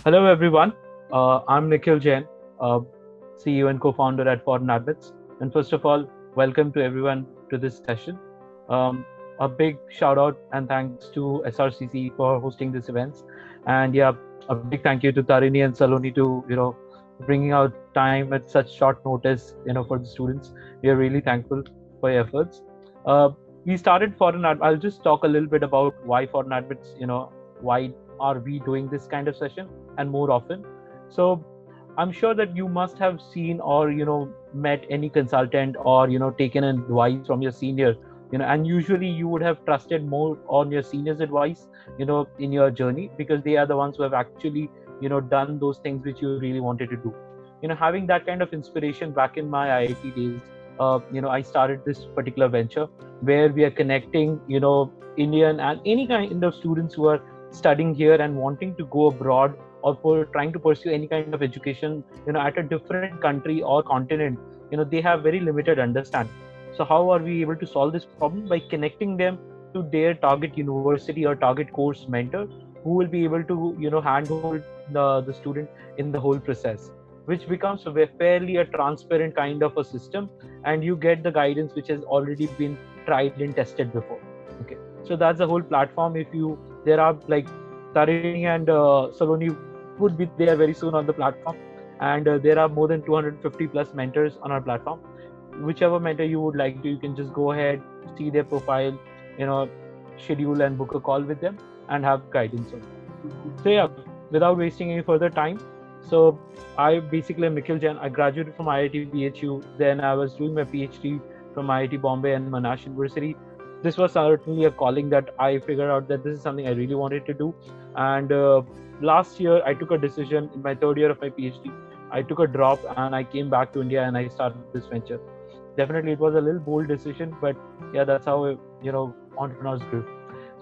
Hello, everyone. I'm Nikhil Jain, uh, CEO and co-founder at Foreign Habits. And first of all, welcome to everyone to this session. Um, a big shout out and thanks to SRCC for hosting this events. And yeah, a big thank you to Tarini and Saloni to bringing out time at such short notice for the students. We are really thankful for your efforts. Uh, we started Foreign Ad. I'll just talk a little bit about why Foreign Habits. Why are we doing this kind of session and more often. So I'm sure that you must have seen or met any consultant or taken advice from your senior, and usually you would have trusted more on your senior's advice, in your journey, because they are the ones who have actually done those things which you really wanted to do. Having that kind of inspiration back in my IIT days, I started this particular venture where we are connecting Indian and any kind of students who are studying here and wanting to go abroad or for trying to pursue any kind of education at a different country or continent. They have very limited understanding. So how are we able to solve this problem? By connecting them to their target university or target course mentor, who will be able to handhold the student in the whole process, which becomes fairly a transparent kind of a system, and you get the guidance which has already been tried and tested before. Okay, so that's the whole platform. If you There are like Tarini and Saloni would be there very soon on the platform, and there are more than 250 plus mentors on our platform. Whichever mentor you would like to, you can just go ahead, see their profile, you know schedule and book a call with them and have guidance on it. So yeah, without wasting any further time, so I basically am Nikhil Jain. I graduated from IIT BHU, then I was doing my PhD from IIT Bombay and Monash University. This was certainly a calling that I figured out that this is something I really wanted to do. And last year I took a decision in my third year of my PhD. I took a drop and I came back to India and I started this venture. Definitely it was a little bold decision, but yeah, that's how entrepreneurs grew.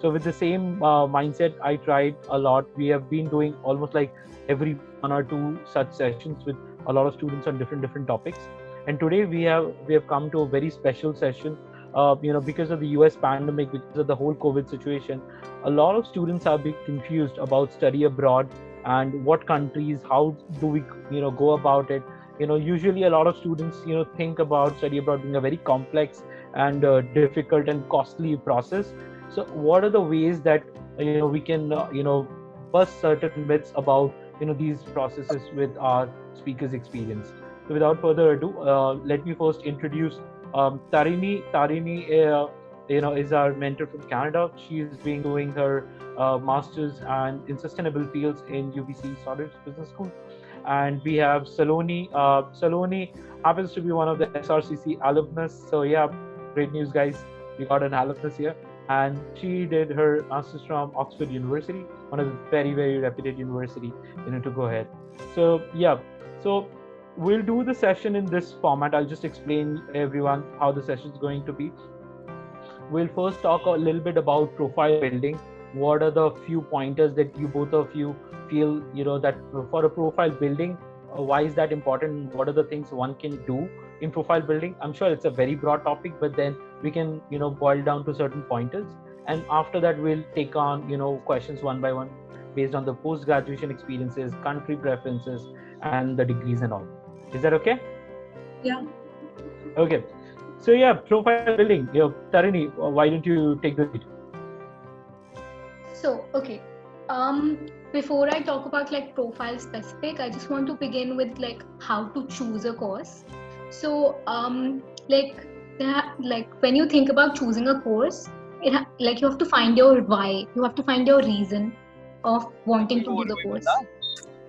So with the same mindset, I tried a lot. We have been doing almost like every 1 or 2 such sessions with a lot of students on different topics. And today we have come to a very special session. Because of the US pandemic, because of the whole COVID situation, a lot of students are being confused about study abroad and what countries, how do we go about it. Usually a lot of students think about study abroad being a very complex and difficult and costly process. So what are the ways that we can bust certain myths about these processes with our speakers experience. So without further ado, let me first introduce Tarini is our mentor from Canada. She's been doing her masters and in sustainable fields in UBC Stoddard Business School. And we have Saloni. Saloni happens to be one of the SRCC alumnus. So yeah, great news, guys. We got an alumnus here, and she did her masters from Oxford University, one of the very reputed university. To go ahead. So yeah, so we'll do the session in this format. I'll just explain everyone how the session is going to be. We'll first talk a little bit about profile building. What are the few pointers that you both of you feel that for a profile building, why is that important? What are the things one can do in profile building? I'm sure it's a very broad topic, but then we can boil down to certain pointers, and after that we'll take on questions one by one based on the post graduation experiences, country preferences, and the degrees and all. Is that okay? Yeah. Okay. So yeah, profile building. Tarini, why don't you take the lead? So okay. Before I talk about like profile specific, I just want to begin with like how to choose a course. So like when you think about choosing a course, like you have to find your why. You have to find your reason of wanting to do the course.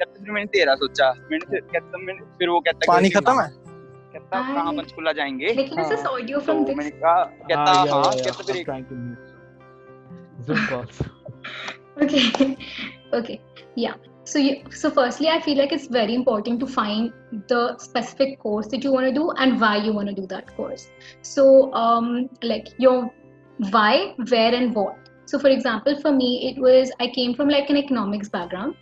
मैंने तेरा सोचा फिर वो कहता पानी खत्म है कहता कहाँ पंचकुला जाएंगे लेकिन is this audio from this? मैंने कहा कहता हाँ कहता फिर trying to mute Zoom calls. Okay, yeah. So firstly, I feel like it's very important to find the specific course that you want to do and why you want to do that course. So like your why, where, and what. So for example, for me, it was I came from like an economics background,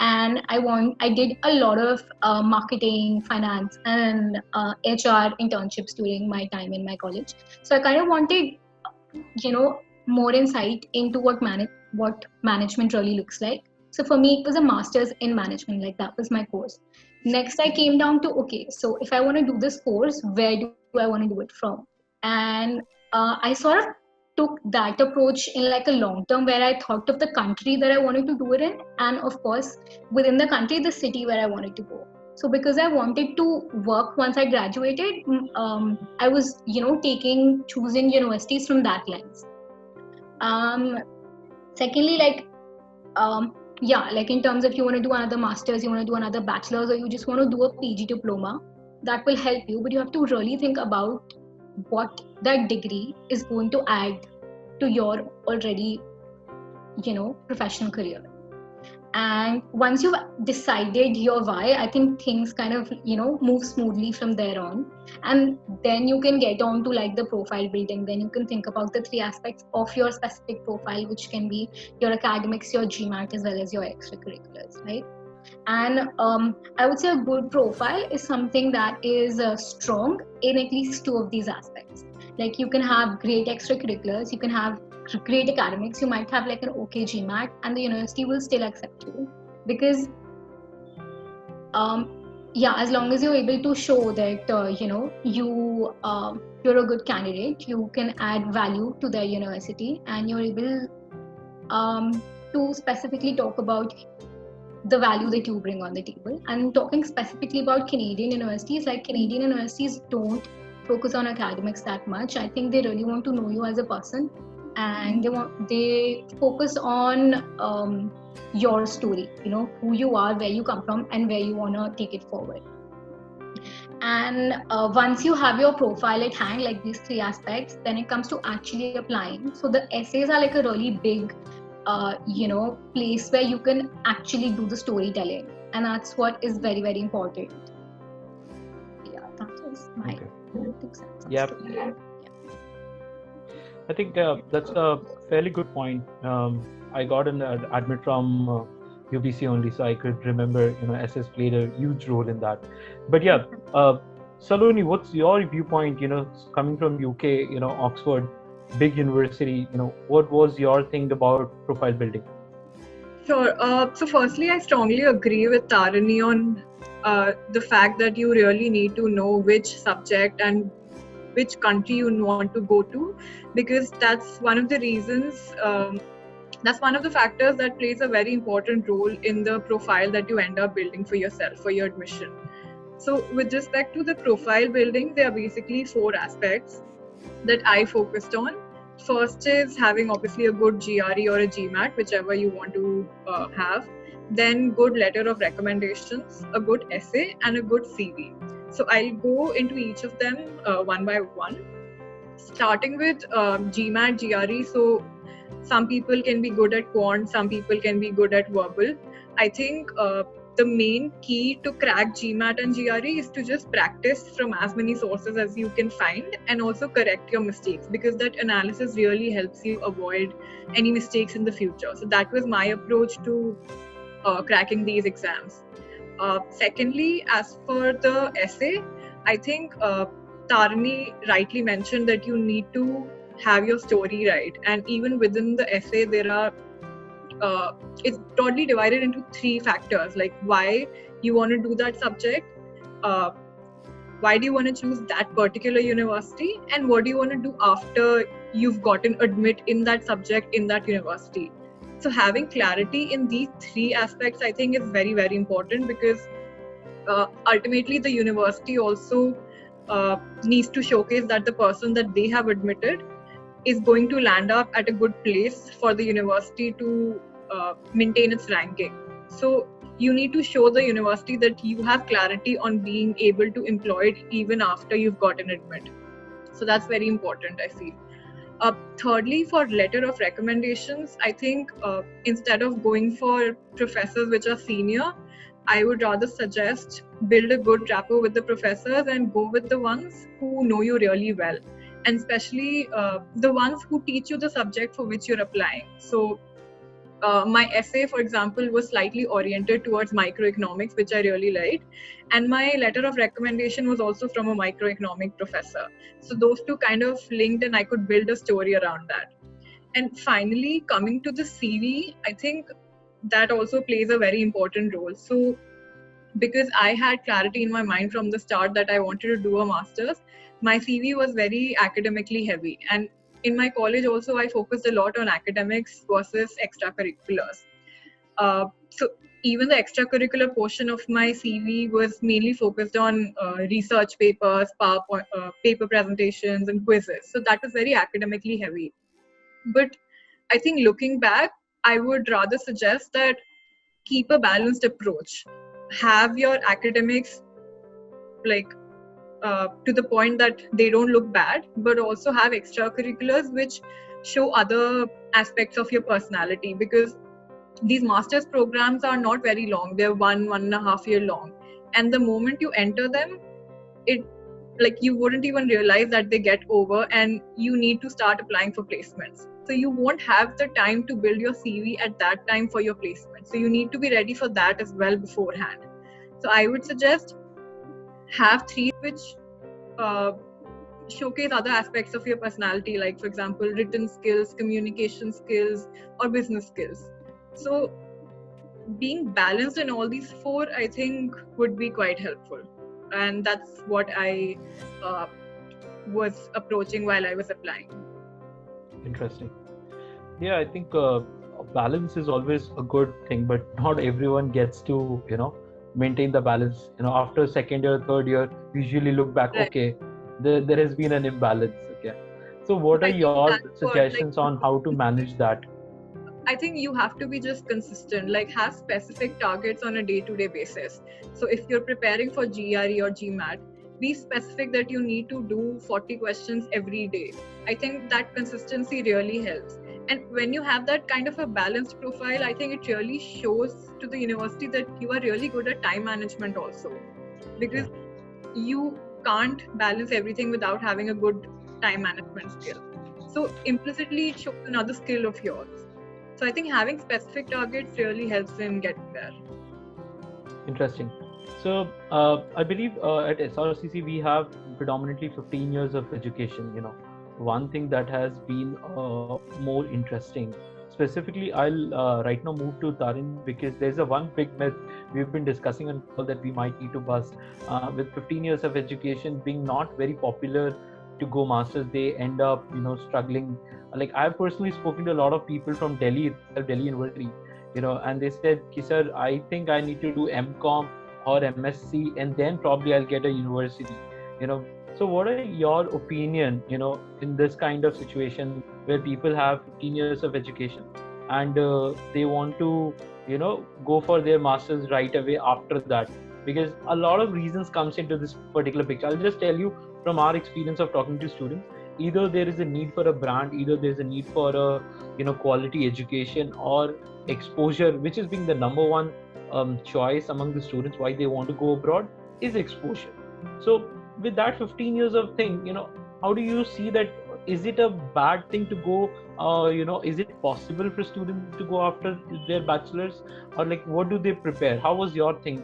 and I did a lot of marketing, finance, and HR internships during my time in my college. So I kind of wanted, more insight into what management really looks like. So for me, it was a master's in management, like that was my course. Next, I came down to, okay, so if I want to do this course, where do I want to do it from? And I sort of took that approach in like a long term, where I thought of the country that I wanted to do it in, and of course, within the country, the city where I wanted to go. So because I wanted to work once I graduated, I was, choosing universities from that lens. Secondly, like in terms of you want to do another master's, you want to do another bachelor's, or you just want to do a PG diploma, that will help you. But you have to really think about what that degree is going to add to your already, professional career. And once you've decided your why, I think things kind of, move smoothly from there on. And then you can get on to like the profile building. Then you can think about the 3 aspects of your specific profile, which can be your academics, your GMAT, as well as your extracurriculars, right? And I would say a good profile is something that is strong in at least 2 of these aspects. Like you can have great extracurriculars, you can have great academics, you might have like an okay GMAT, and the university will still accept you because as long as you're able to show that you're a good candidate, you can add value to their university, and you're able to specifically talk about the value that you bring on the table. And talking specifically about Canadian universities, like Canadian universities don't focus on academics that much. I think they really want to know you as a person, and they focus on your story, who you are, where you come from, and where you want to take it forward. And once you have your profile at hand, like these 3 aspects, then it comes to actually applying. So the essays are like a really big place where you can actually do the storytelling, and that's what is very, very important. Yeah, that is my 2 cents. Yep. I think that's a fairly good point. I got an admit from UBC only, so I could remember, SS played a huge role in that. But yeah, Saloni, what's your viewpoint? Coming from UK, Oxford, big university, what was your thing about profile building? Sure. So firstly, I strongly agree with Tarini on the fact that you really need to know which subject and which country you want to go to, because that's one of the reasons, that's one of the factors that plays a very important role in the profile that you end up building for yourself, for your admission. So with respect to the profile building, there are basically 4 aspects that I focused on. First is having obviously a good GRE or a GMAT, whichever you want to have. Then good letter of recommendations, a good essay, and a good CV. So I'll go into each of them one by one. Starting with GMAT, GRE. So some people can be good at quant, some people can be good at verbal. I think the main key to crack GMAT and GRE is to just practice from as many sources as you can find, and also correct your mistakes, because that analysis really helps you avoid any mistakes in the future. So that was my approach to cracking these exams. Secondly, as for the essay, I think Tarini rightly mentioned that you need to have your story right. And even within the essay, there are it's totally divided into 3 factors, like why you want to do that subject, why do you want to choose that particular university, and what do you want to do after you've gotten admit in that subject in that university. So having clarity in these 3 aspects, I think, is very, very important, because ultimately the university also needs to showcase that the person that they have admitted is going to land up at a good place for the university to maintain its ranking. So you need to show the university that you have clarity on being able to employ it even after you've gotten admit. So that's very important, I feel. Thirdly, for letter of recommendations, I think instead of going for professors which are senior, I would rather suggest build a good rapport with the professors and go with the ones who know you really well, and especially the ones who teach you the subject for which you're applying. So my essay, for example, was slightly oriented towards microeconomics, which I really liked. And my letter of recommendation was also from a microeconomic professor. So those 2 kind of linked, and I could build a story around that. And finally, coming to the CV, I think that also plays a very important role. So because I had clarity in my mind from the start that I wanted to do a master's, my CV was very academically heavy. And in my college also, I focused a lot on academics versus extracurriculars. So even the extracurricular portion of my CV was mainly focused on research papers, PowerPoint, paper presentations, and quizzes. So that was very academically heavy. But I think looking back, I would rather suggest that keep a balanced approach. Have your academics like to the point that they don't look bad, but also have extracurriculars which show other aspects of your personality, because these master's programs are not very long. They're 1.5 year long, and the moment you enter them, it like you wouldn't even realize that they get over, and you need to start applying for placements. So you won't have the time to build your CV at that time for your placement. So you need to be ready for that as well beforehand. So I would suggest have 3 which showcase other aspects of your personality, like for example written skills, communication skills, or business skills. So being balanced in all these 4, I think, would be quite helpful, and that's what I was approaching while I was applying. Interesting. Yeah, I think balance is always a good thing, but not everyone gets to maintain the balance. After second year, third year, we usually look back. Right. Okay, there has been an imbalance. Okay, so what are I think your that's what, suggestions on how to manage that? I think you have to be just consistent, like have specific targets on a day-to-day basis. So if you're preparing for GRE or GMAT, be specific that you need to do 40 questions every day. I think that consistency really helps. And when you have that kind of a balanced profile, I think it really shows to the university that you are really good at time management also. Because you can't balance everything without having a good time management skill. So implicitly it shows another skill of yours. So I think having specific targets really helps in getting there. Interesting. So I believe at SRCC we have predominantly 15 years of education. One thing that has been more interesting. Specifically, I'll right now move to Tarin because there's a one big myth we've been discussing on call that we might need to bust. With 15 years of education being not very popular to go masters, they end up struggling. Like I've personally spoken to a lot of people from Delhi University, and they said, sir, I think I need to do MCom or MSc and then probably I'll get a university. So what are your opinion, in this kind of situation where people have 15 years of education and they want to, go for their masters right away after that? Because a lot of reasons comes into this particular picture. I'll just tell you from our experience of talking to students, either there is a need for a brand, either there's a need for a, quality education or exposure, which is being the number one choice among the students why they want to go abroad is exposure. So with that 15 years of thing, how do you see that? Is it a bad thing to go, is it possible for students to go after their bachelor's, or like what do they prepare? How was your thing,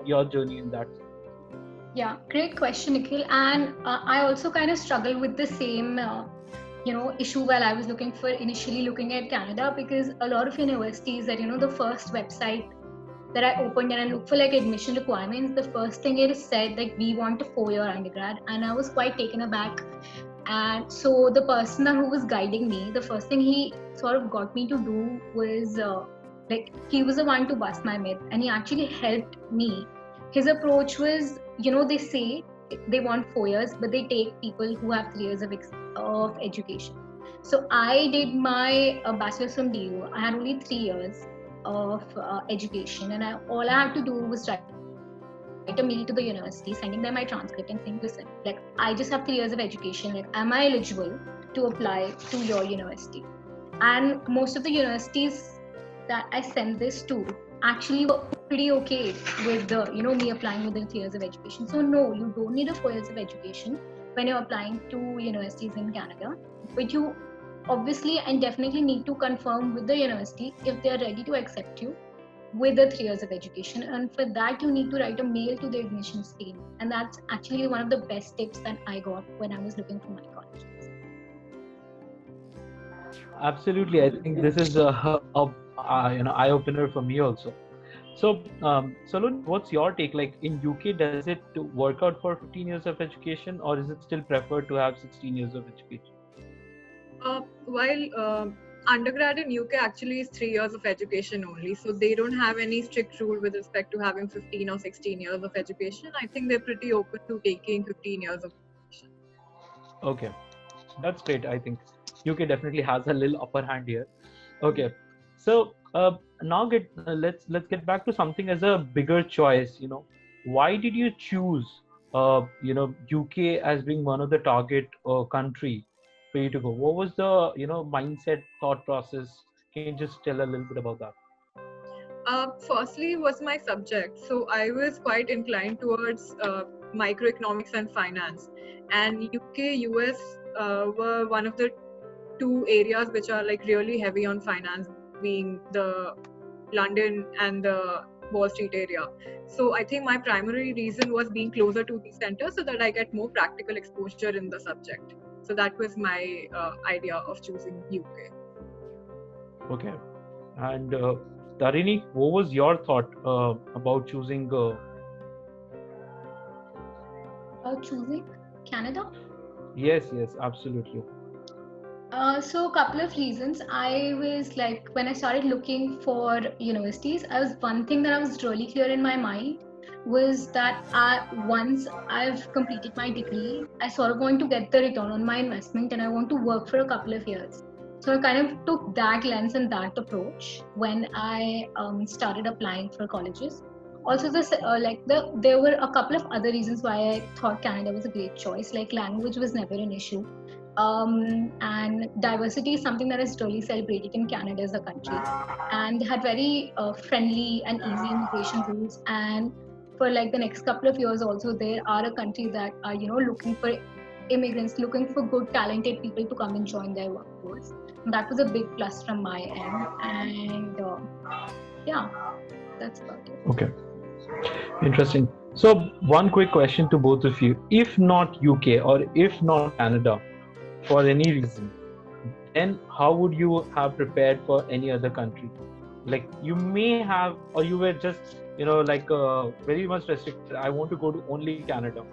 your journey in that? Yeah, great question, Nikhil. And I also kind of struggle with the same issue while I was initially looking at Canada, because a lot of universities that the first website that I opened and I looked for like admission requirements, the first thing it said like we want a 4-year undergrad, and I was quite taken aback. And so the person who was guiding me, the first thing he sort of got me to do was like he was the one to bust my myth, and he actually helped me. His approach was, they say they want 4 years, but they take people who have 3 years of education. So I did my bachelor's from DU. I had only 3 years of education, and all I had to do was write a mail to the university, sending them my transcript and saying, listen, like I just have 3 years of education, like am I eligible to apply to your university? And most of the universities that I sent this to actually were pretty okay with the me applying within 3 years of education. So no, you don't need a 4 years of education when you're applying to universities in Canada, but you obviously and definitely need to confirm with the university if they are ready to accept you with the 3 years of education. And for that, you need to write a mail to the admissions team. And that's actually one of the best tips that I got when I was looking for my colleges. Absolutely. I think this is eye opener for me also. So, Saloni, what's your take? Like in UK, does it work out for 15 years of education, or is it still preferred to have 16 years of education? While undergrad in UK actually is 3 years of education only, so they don't have any strict rule with respect to having 15 or 16 years of education. I think they're pretty open to taking 15 years of education. Okay, that's great. I think UK definitely has a little upper hand here. Okay, so now let's get back to something as a bigger choice. Why did you choose UK as being one of the target country for you to go? What was the mindset, thought process? Can you just tell a little bit about that? Firstly was my subject. So I was quite inclined towards microeconomics and finance. And UK, US were one of the two areas which are like really heavy on finance, being the London and the Wall Street area. So I think my primary reason was being closer to the center so that I get more practical exposure in the subject. So that was my idea of choosing UK. Okay. And Tarini, what was your thought about choosing? Choosing Canada? Yes, absolutely. So a couple of reasons. I was like, when I started looking for universities, one thing that I was really clear in my mind was that once I've completed my degree, I sort of want to get the return on my investment and I want to work for a couple of years. So I kind of took that lens and that approach when I started applying for colleges. Also, there were a couple of other reasons why I thought Canada was a great choice. Like language was never an issue. And diversity is something that is really celebrated in Canada as a country, and had very friendly and easy immigration rules. And for like the next couple of years also, there are a country that are looking for immigrants, looking for good talented people to come and join their workforce. And that was a big plus from my end. And yeah, that's about it. Okay, interesting. So one quick question to both of you: if not UK or if not Canada, for any reason, then how would you have prepared for any other country? Like you may have, or you were just very much restricted. I want to go to only Canada.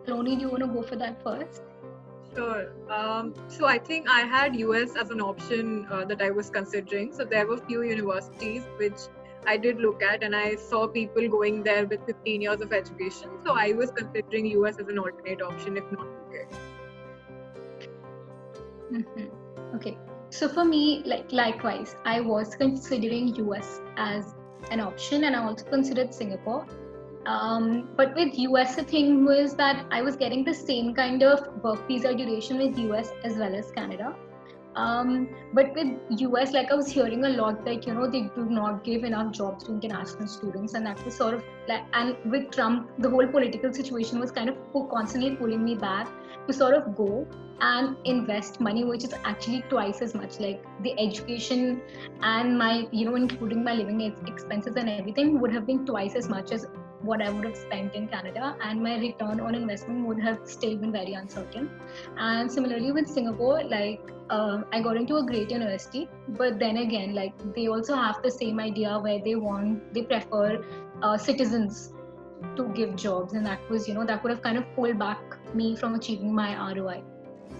Saloni, do you want to go for that first? Sure. So I think I had US as an option that I was considering. So there were few universities which I did look at, and I saw people going there with 15 years of education. So I was considering US as an alternate option, if not UK. Mm-hmm. Okay. So for me, likewise, I was considering US as an option, and I also considered Singapore. But with US, the thing was that I was getting the same kind of work visa duration with US as well as Canada. But with US, like I was hearing a lot that they do not give enough jobs to international students, and that was sort of like, and with Trump, the whole political situation was kind of constantly pulling me back to sort of go and invest money, which is actually twice as much. Like the education and my including my living expenses and everything would have been twice as much as what I would have spent in Canada, and my return on investment would have still been very uncertain. And similarly with Singapore, I got into a great university, but then again, they also have the same idea where they prefer citizens to give jobs, and that was that would have kind of pulled back me from achieving my ROI.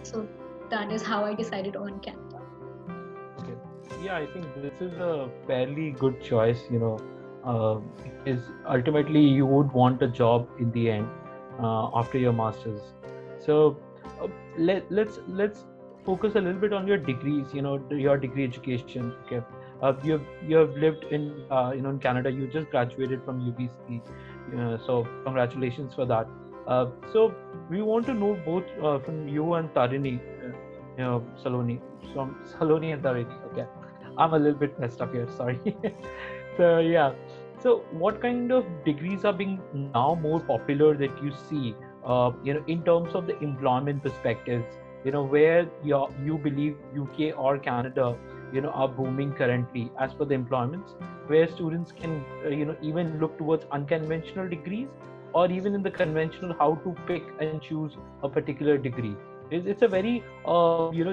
So that is how I decided on Canada. Okay. Yeah, I think this is a fairly good choice. Is ultimately you would want a job in the end after your masters. So let's focus a little bit on your degrees. Your degree education. Okay, you have lived in in Canada. You just graduated from UBC. So congratulations for that. So we want to know both from you and Tarini, Saloni, from Saloni and Tarini. Okay, I'm a little bit messed up here. Sorry. So yeah. So what kind of degrees are being now more popular that you see, in terms of the employment perspectives, where you believe UK or Canada, are booming currently as per the employments, where students can, even look towards unconventional degrees, or even in the conventional, how to pick and choose a particular degree. It's a very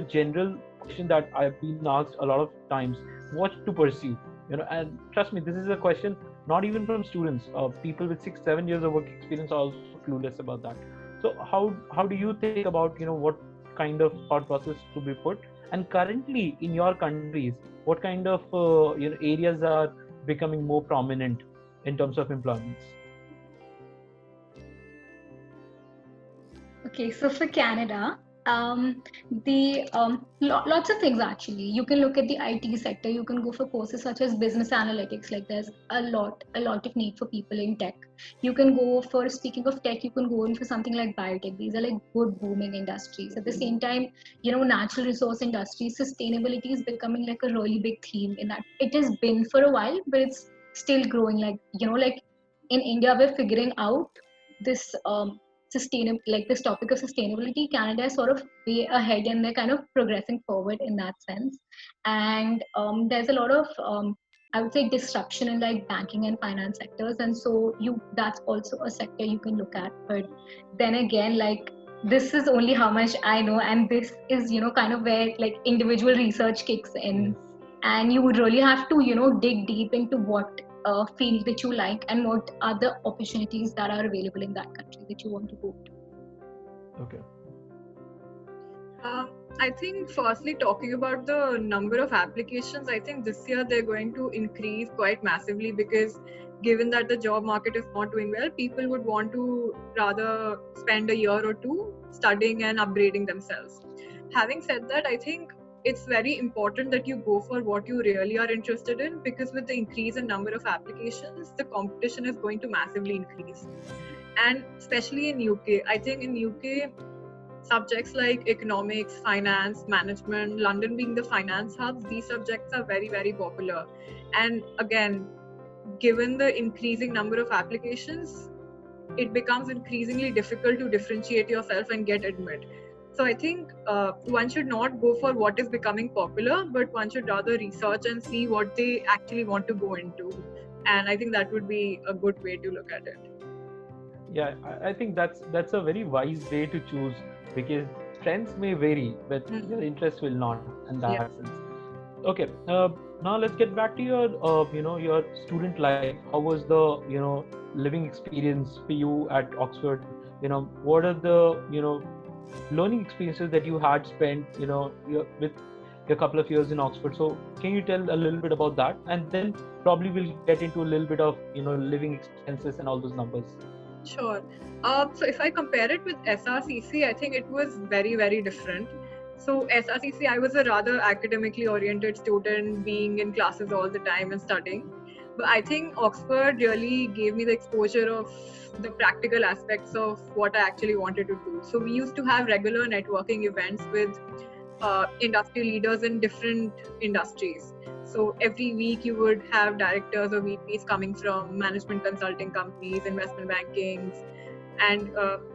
general question that I've been asked a lot of times. What to pursue? And trust me, this is a question not even from students. People with 6-7 years of work experience are also clueless about that. So how do you think about what kind of thought process to be put? And currently in your countries, what kind of areas are becoming more prominent in terms of employments? Okay, so for Canada, the lots of things actually. You can look at the IT sector. You can go for courses such as business analytics. Like there's a lot of need for people in tech. You can go for, speaking of tech, you can go in for something like biotech. These are like good booming industries. At the same time, natural resource industries, sustainability is becoming like a really big theme in that. It has been for a while, but it's still growing. Like in India, we're figuring out this sustainable, like this topic of sustainability. Canada is sort of way ahead and they're kind of progressing forward in that sense. And there's a lot of I would say disruption in like banking and finance sectors, and so that's also a sector you can look at. But then again, like, this is only how much I know, and this is kind of where like individual research kicks in. Yes. And you would really have to dig deep into what field that you like and what are the opportunities that are available in that country that you want to go to. Okay. I think firstly, talking about the number of applications, I think this year they're going to increase quite massively, because given that the job market is not doing well, people would want to rather spend a year or two studying and upgrading themselves. Having said that, I think it's very important that you go for what you really are interested in, because with the increase in number of applications, the competition is going to massively increase. And especially in UK, I think in UK, subjects like economics, finance, management, London being the finance hub, these subjects are very, very popular. And again, given the increasing number of applications, it becomes increasingly difficult to differentiate yourself and get admit. So I think one should not go for what is becoming popular, but one should rather research and see what they actually want to go into. And I think that would be a good way to look at it. Yeah, I think that's a very wise way to choose, because trends may vary, but your interest will not, in that sense. Okay, now let's get back to your your student life. How was the living experience for you at Oxford? What are the learning experiences that you had spent with your couple of years in Oxford? So can you tell a little bit about that, and then probably we'll get into a little bit of living expenses and all those numbers. Sure. So if I compare it with SRCC, I think it was very, very different. So SRCC, I was a rather academically oriented student, being in classes all the time and studying. But I think Oxford really gave me the exposure of the practical aspects of what I actually wanted to do. So we used to have regular networking events with industry leaders in different industries. So every week you would have directors or VPs coming from management consulting companies, investment bankings, and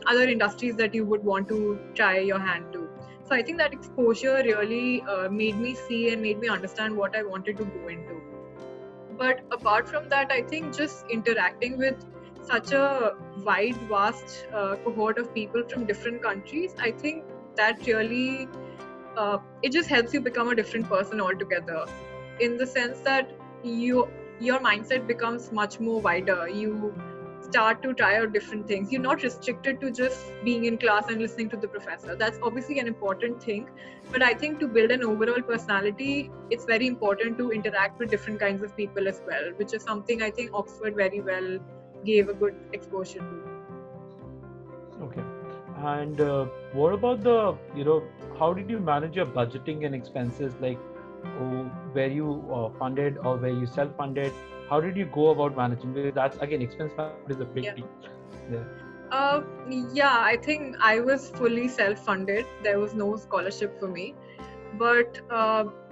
other industries that you would want to try your hand to. So I think that exposure really made me see and made me understand what I wanted to go into. But apart from that, I think just interacting with such a wide, vast cohort of people from different countries, I think that really, it just helps you become a different person altogether. In the sense that your mindset becomes much more wider. You start to try out different things. You're not restricted to just being in class and listening to the professor. That's obviously an important thing, but I think to build an overall personality, it's very important to interact with different kinds of people as well, which is something I think Oxford very well gave a good exposure to. Okay. And what about how did you manage your budgeting and expenses? Like, were you funded or were you self-funded? How did you go about managing? Because that's, again, expense management is a big deal. Yeah, I think I was fully self-funded. There was no scholarship for me, but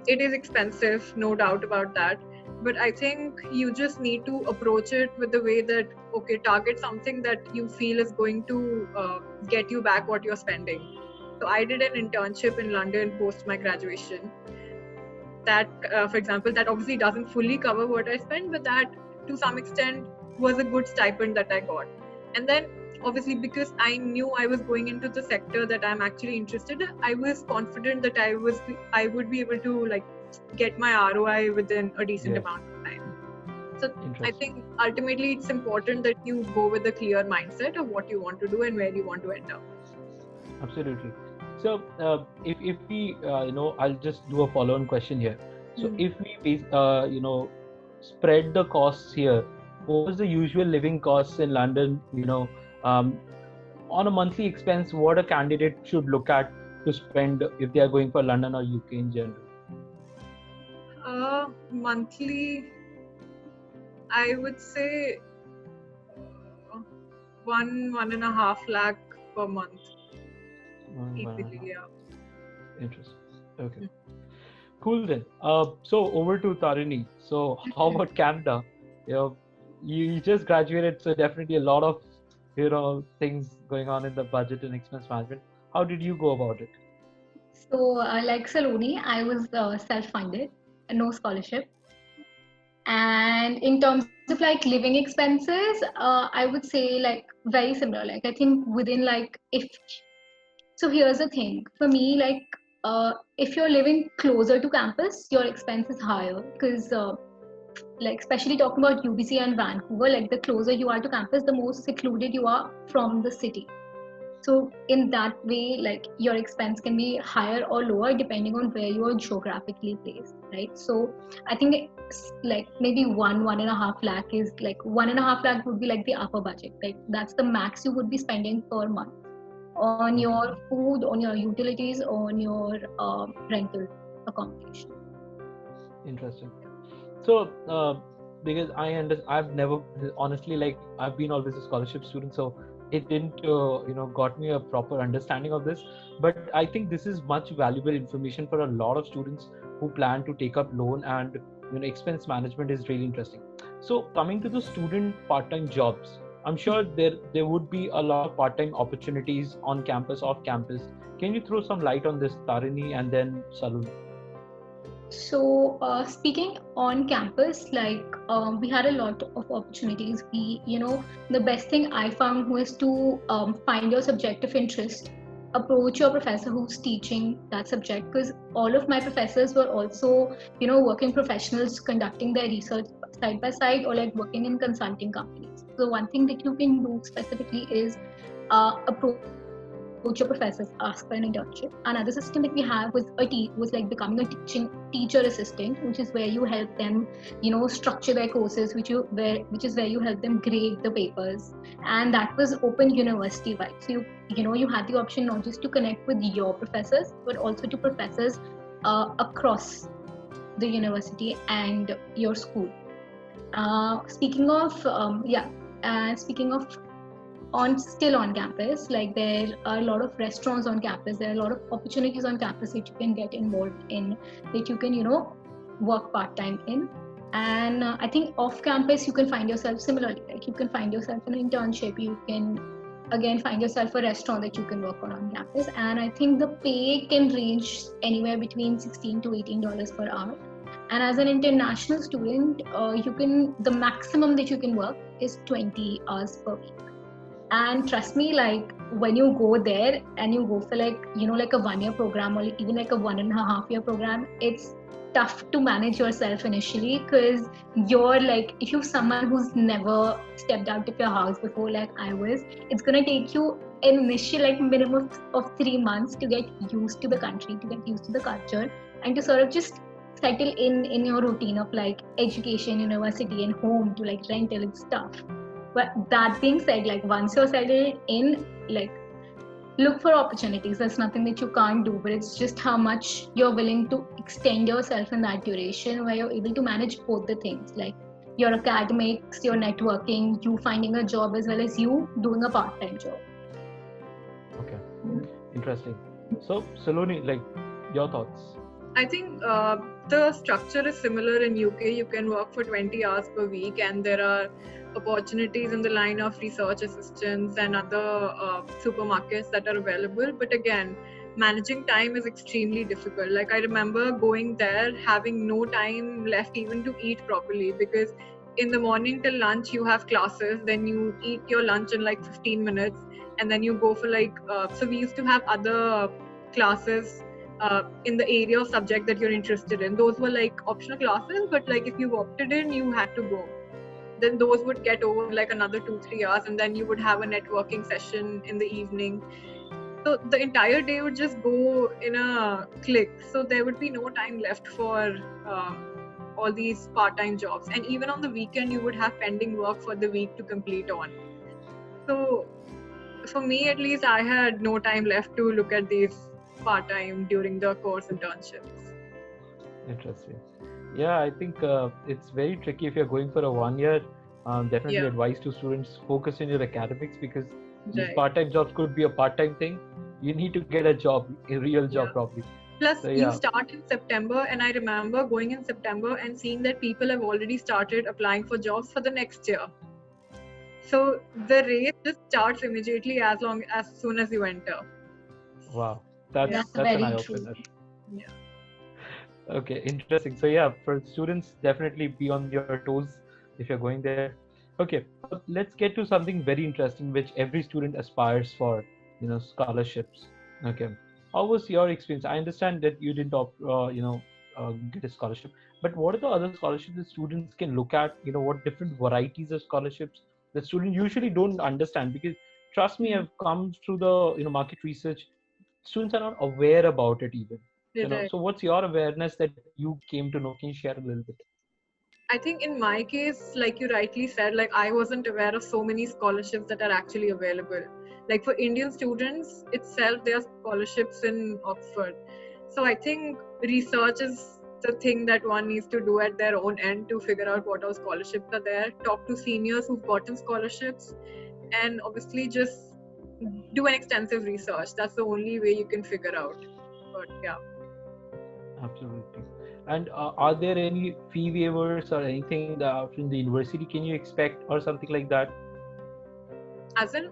it is expensive, no doubt about that. But I think you just need to approach it with the way that, okay, target something that you feel is going to get you back what you're spending. So I did an internship in London post my graduation. That, for example, that obviously doesn't fully cover what I spent, but that to some extent was a good stipend that I got. And then obviously because I knew I was going into the sector that I'm actually interested in, I was confident that I would be able to like get my ROI within a decent Yes. amount of time. So I Interesting. think ultimately it's important that you go with a clear mindset of what you want to do and where you want to end up. Absolutely. So, if we, I'll just do a follow-on question here. So, if we, spread the costs here, what was the usual living costs in London? On a monthly expense, what a candidate should look at to spend if they are going for London or UK in general? Monthly, I would say 1.5 lakh per month. Easily, yeah. Interesting. Okay. Cool then. So over to Tarini. So how about Canada? You just graduated, so definitely a lot of things going on in the budget and expense management. How did you go about it? So, like Saloni, I was self-funded, no scholarship. And in terms of like living expenses, I would say like very similar. Like I think within like if so, here's the thing for me, like if you're living closer to campus, your expense is higher because like especially talking about UBC and Vancouver, like the closer you are to campus, the more secluded you are from the city. So in that way, like your expense can be higher or lower depending on where you are geographically placed, right? So I think it's like maybe 1.5 lakh is like 1.5 lakh would be like the upper budget. Like that's the max you would be spending per month on your food, on your utilities, on your rental accommodation. Interesting. So because I've never honestly, like I've been always a scholarship student, so it didn't got me a proper understanding of this. But I think this is much valuable information for a lot of students who plan to take up loan, and expense management is really interesting. So coming to the student part-time jobs, I'm sure there would be a lot of part-time opportunities on campus, off campus. Can you throw some light on this, Tarini, and then Saloni? So speaking on campus, like we had a lot of opportunities. The best thing I found was to find your subject of interest, approach your professor who's teaching that subject, because all of my professors were also, working professionals conducting their research side by side or like working in consulting companies. So one thing that you can do specifically is approach your professors, ask for an internship. Another system that we have was like becoming a teacher assistant, which is where you help them, structure their courses, which is where you help them grade the papers, and that was open university wide. So you had the option not just to connect with your professors, but also to professors across the university and your school. Speaking of still on campus, like there are a lot of restaurants on campus, there are a lot of opportunities on campus that you can get involved in, that you can work part-time in. And I think off campus you can find yourself similarly, like you can find yourself an internship, you can again find yourself a restaurant that you can work on campus. And I think the pay can range anywhere between $16 to $18 per hour. And as an international student, the maximum that you can work is 20 hours per week. And trust me, like when you go there and you go for like a 1-year program or even like a 1.5-year program, it's tough to manage yourself initially, because you're like, if you're someone who's never stepped out of your house before like I was, it's gonna take you an initial like minimum of 3 months to get used to the country, to get used to the culture, and to sort of just settle in your routine of like education, university, and home, to like rental and stuff. But that being said, like once you're settled in, like look for opportunities. There's nothing that you can't do, but it's just how much you're willing to extend yourself in that duration, where you're able to manage both the things, like your academics, your networking, you finding a job, as well as you doing a part-time job. Okay, interesting. So Saloni, like your thoughts? I think the structure is similar in UK. You can work for 20 hours per week, and there are opportunities in the line of research assistants and other supermarkets that are available. But again, managing time is extremely difficult. Like I remember going there having no time left even to eat properly, because in the morning till lunch you have classes, then you eat your lunch in like 15 minutes, and then you go for like so we used to have other classes in the area of subject that you're interested in. Those were like optional classes, but like if you opted in, you had to go. Then those would get over in like another 2-3 hours, and then you would have a networking session in the evening. So the entire day would just go in a click. So there would be no time left for all these part-time jobs. And even on the weekend, you would have pending work for the week to complete on. So for me, at least, I had no time left to look at these part-time during the course internships. Interesting. Yeah, I think it's very tricky if you're going for a 1 year. Definitely Yeah. advise to students focus on your academics, because these Right. part-time jobs could be a part-time thing. You need to get a job, a real job, Yeah. probably. Plus, So, you yeah. start in September, and I remember going in September and seeing that people have already started applying for jobs for the next year. So the race just starts immediately as soon as you enter. Wow, that's That's an very eye-opener. true. Yeah. Okay, interesting. So yeah, for students, definitely be on your toes if you're going there. Okay, let's get to something very interesting, which every student aspires for, scholarships. Okay, how was your experience? I understand that you didn't, get a scholarship, but what are the other scholarships that students can look at? What different varieties of scholarships that students usually don't understand? Because trust me, I've come through the, market research. Students are not aware about it even. Right. So what's your awareness that you came to know? Can you share a little bit? I think in my case, like you rightly said, like I wasn't aware of so many scholarships that are actually available. Like for Indian students itself, there are scholarships in Oxford. So I think research is the thing that one needs to do at their own end to figure out what all scholarships are there. Talk to seniors who've gotten scholarships, and obviously just do an extensive research. That's the only way you can figure out. But yeah. Absolutely. And are there any fee waivers or anything from the university can you expect or something like that? As in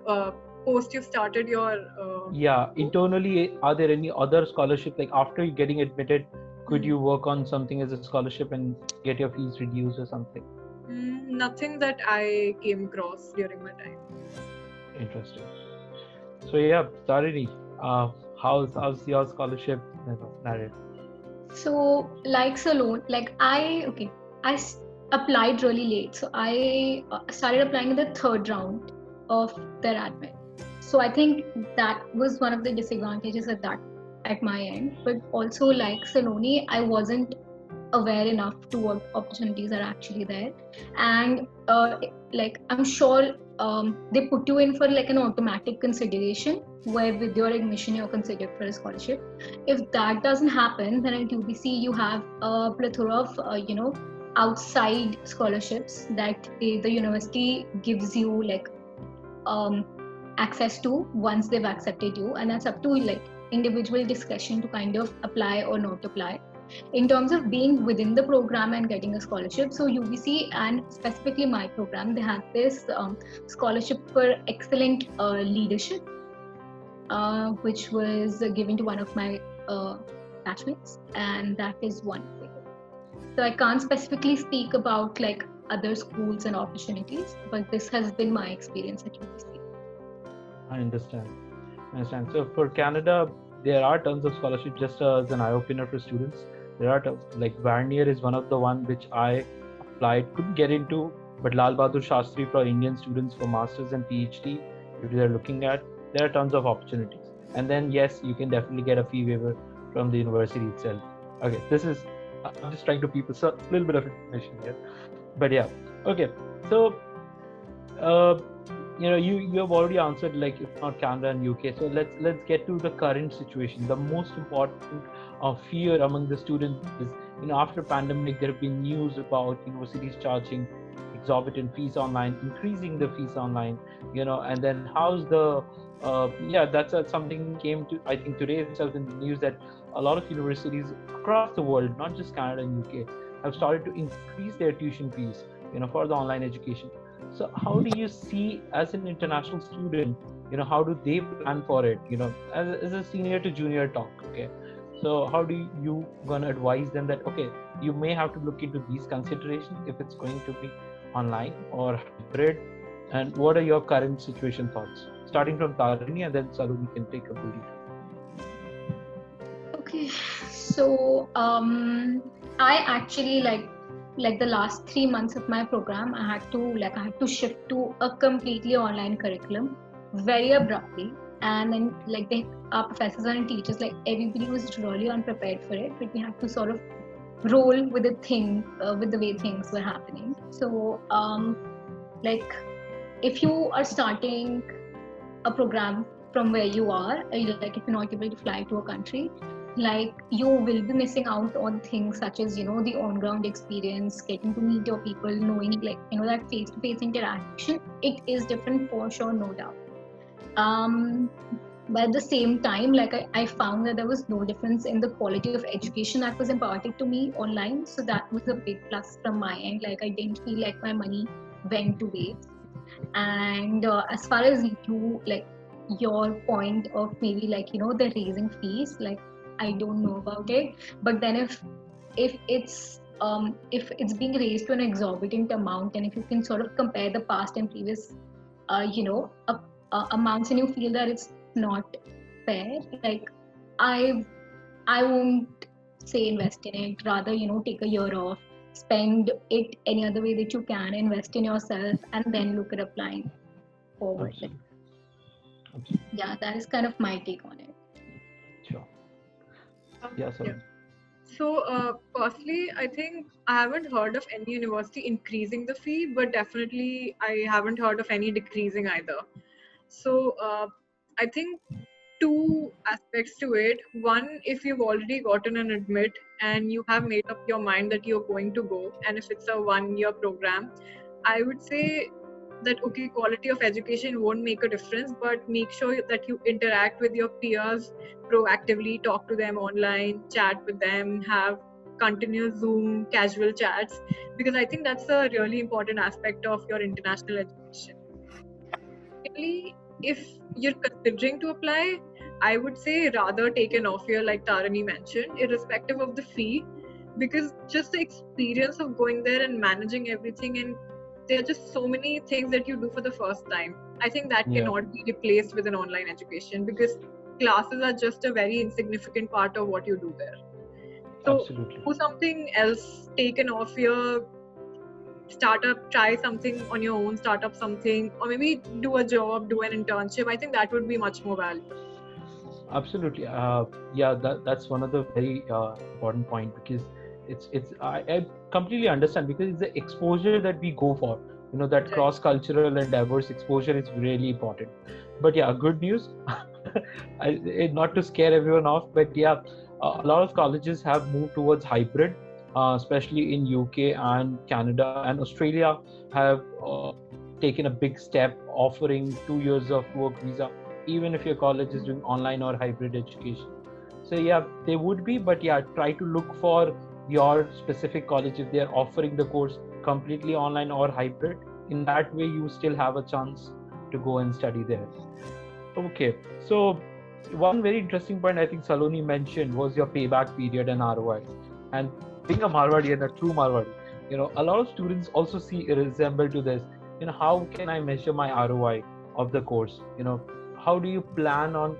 post you've started your Yeah, internally, are there any other scholarship, like after you getting admitted, could Hmm. you work on something as a scholarship and get your fees reduced or something? Nothing that I came across during my time. Interesting. So yeah, Tarini, how's your scholarship narrative? So, like Salon, I applied really late. So I started applying in the third round of their admit. So I think that was one of the disadvantages at my end. But also, like Saloni, I wasn't aware enough to what opportunities are actually there, and like I'm sure they put you in for like an automatic consideration where with your admission you're considered for a scholarship. If that doesn't happen, then at UBC you have a plethora of outside scholarships that the university gives you like access to once they've accepted you, and that's up to like individual discretion to kind of apply or not apply. In terms of being within the program and getting a scholarship, so UBC and specifically my program, they had this scholarship for excellent leadership, which was given to one of my batchmates, and that is one thing. So I can't specifically speak about like other schools and opportunities, but this has been my experience at UBC. I understand. So for Canada, there are tons of scholarships. Just as an eye opener for students, there are like Varnier is one of the one which I applied, couldn't get into, but Lal Bahadur Shastri for Indian students for masters and PhD, if they're looking at, there are tons of opportunities. And then yes, you can definitely get a fee waiver from the university itself. Okay, I'm just trying to people a little bit of information here, but yeah. Okay, so you have already answered, like if not Canada and UK. So let's get to the current situation. The most important fear among the students is, after pandemic, there have been news about universities charging exorbitant fees online, increasing the fees online, and then how's the that's something came to, I think, today itself in the news, that a lot of universities across the world, not just Canada and UK, have started to increase their tuition fees, for the online education. So how do you see, as an international student, how do they plan for it, as a senior to junior talk? Okay, so how do you gonna advise them that, okay, you may have to look into these considerations if it's going to be online or hybrid? And what are your current situation thoughts? Starting from Tarini, and then Saloni can take a bully. Okay, so I actually like the last 3 months of my program, I had to shift to a completely online curriculum very abruptly, and then our professors and teachers, like everybody was really unprepared for it, but we had to sort of roll with with the way things were happening. So like if you are starting a program from where you are, like if you're not able to fly to a country, like you will be missing out on things such as the on ground experience, getting to meet your people, knowing that face to face interaction. It is different for sure, no doubt. But at the same time, I found that there was no difference in the quality of education that was imparted to me online, so that was a big plus from my end. Like I didn't feel like my money went to waste. And as far as your point of maybe the raising fees, like I don't know about it, but then if it's being raised to an exorbitant amount, and if you can sort of compare the past and previous amounts, and you feel that it's not fair, like I won't say invest in it. Rather, take a year off, spend it any other way that you can, invest in yourself, and then look at applying forward. Absolutely. Yeah, that is kind of my take on it. Sure. Yeah, Saloni. So, firstly, I think I haven't heard of any university increasing the fee, but definitely I haven't heard of any decreasing either. So, I think two aspects to it. One, if you've already gotten an admit and you have made up your mind that you're going to go, and if it's a 1-year program, I would say that okay, quality of education won't make a difference, but make sure that you interact with your peers proactively, talk to them online, chat with them, have continuous Zoom casual chats, because I think that's a really important aspect of your international education. Really, if you're considering to apply, I would say rather take an off year like Tarini mentioned, irrespective of the fee, because just the experience of going there and managing everything, and there are just so many things that you do for the first time. I think that cannot be replaced with an online education, because classes are just a very insignificant part of what you do there. So Absolutely. do something else, take an off year, try something on your own, start up something, or maybe do a job, do an internship. I think that would be much more valuable. Absolutely. Yeah, that's one of the very important point, because I completely understand, because it's the exposure that we go for, that cross-cultural and diverse exposure is really important. But yeah, good news. Not to scare everyone off, but yeah, a lot of colleges have moved towards hybrid, especially in UK and Canada, and Australia have taken a big step, offering 2 years of work visa, even if your college is doing online or hybrid education. So yeah, they would be, but yeah, try to look for your specific college if they are offering the course completely online or hybrid. In that way, you still have a chance to go and study there. Okay, so one very interesting point I think Saloni mentioned was your payback period and ROI. And being a Marwadi and a true Marwadi, a lot of students also resemble to this. How can I measure my ROI of the course? How do you plan on,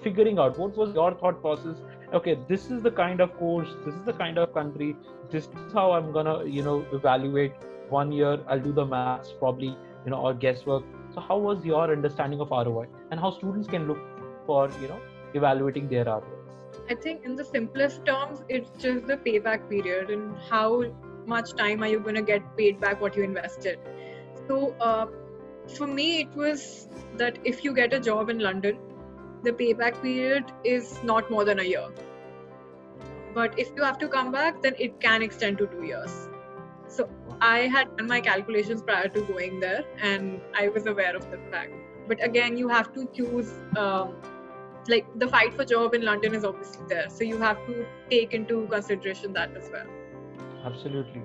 figuring out what was your thought process? Okay, this is the kind of course, this is the kind of country, this is how I'm gonna, evaluate 1 year. I'll do the maths probably, or guesswork. So how was your understanding of ROI, and how students can look for, evaluating their ROIs? I think in the simplest terms, it's just the payback period and how much time are you going to get paid back what you invested. So for me, it was that if you get a job in London, the payback period is not more than a year. But if you have to come back, then it can extend to 2 years. So I had done my calculations prior to going there, and I was aware of the fact. But again, you have to choose, like the fight for job in London is obviously there. So you have to take into consideration that as well. Absolutely.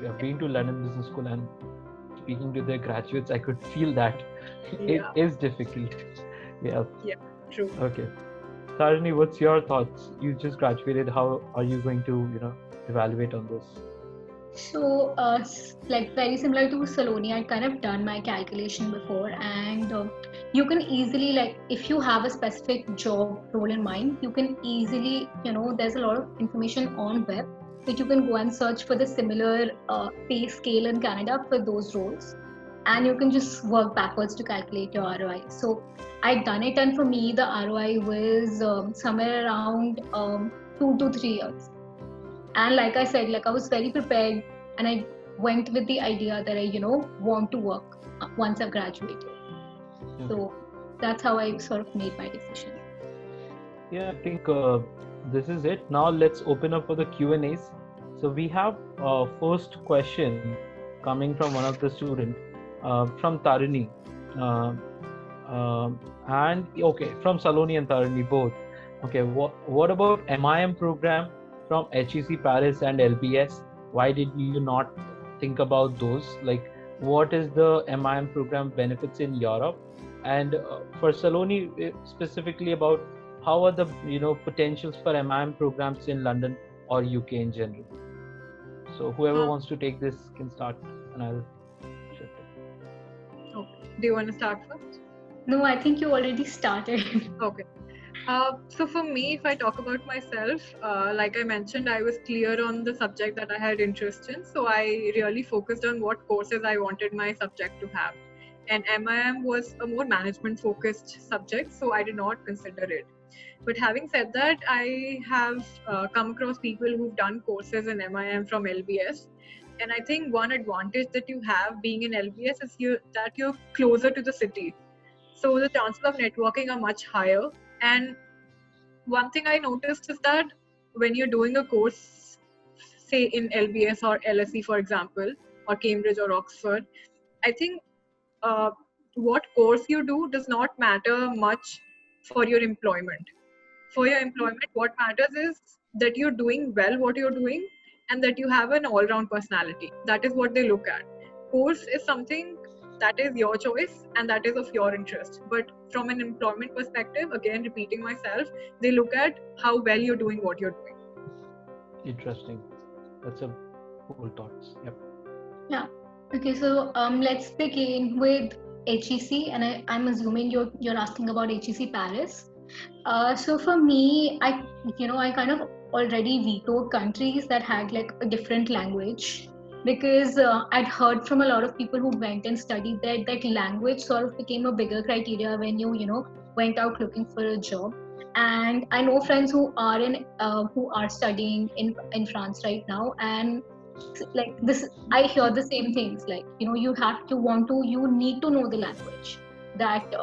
I've been to London Business School, and speaking to their graduates, I could feel that it is difficult. Yeah, true. Okay. Tarini, what's your thoughts? You just graduated. How are you going to, evaluate on this? So, like very similar to Saloni, I kind of done my calculation before, and you can easily, like, if you have a specific job role in mind, you can easily, there's a lot of information on web that you can go and search for the similar pay scale in Canada for those roles, and you can just work backwards to calculate your ROI. So, I'd done it, and for me, the ROI was somewhere around 2 to 3 years. And like I said, like I was very prepared, and I went with the idea that I want to work once I've graduated. Okay. So that's how I sort of made my decision. Yeah, I think this is it. Now let's open up for the Q&As. So we have first question coming from one of the students, from Tarini, and okay, from Saloni and Tarini both. Okay, what about MIM program from HEC Paris and LBS? Why did you not think about those? Like, what is the MIM program benefits in Europe? And for Saloni specifically, about how are the potentials for MIM programs in London or UK in general? So whoever wants to take this can start, and I'll shift it. Okay. Do you want to start first? No, I think you already started. Okay. So for me, if I talk about myself, like I mentioned, I was clear on the subject that I had interest in. So I really focused on what courses I wanted my subject to have. And MIM was a more management focused subject, so I did not consider it. But having said that, I have come across people who've done courses in MIM from LBS. And I think one advantage that you have being in LBS is that you're closer to the city. So the chances of networking are much higher. And one thing I noticed is that when you're doing a course, say in LBS or LSE, for example, or Cambridge or Oxford, I think what course you do does not matter much for your employment. For your employment, what matters is that you're doing well what you're doing and that you have an all-round personality. That is what they look at. Course is something that is your choice and that is of your interest. But from an employment perspective, again, repeating myself, they look at how well you're doing what you're doing. Interesting. That's a cool thoughts. Yep. Yeah. Okay, so let's begin with HEC, and I'm assuming you're asking about HEC Paris. So for me, I kind of already vetoed countries that had like a different language, because I'd heard from a lot of people who went and studied that language sort of became a bigger criteria when you went out looking for a job. And I know friends who are studying in France right now, and like this, I hear the same things, like you need to know the language that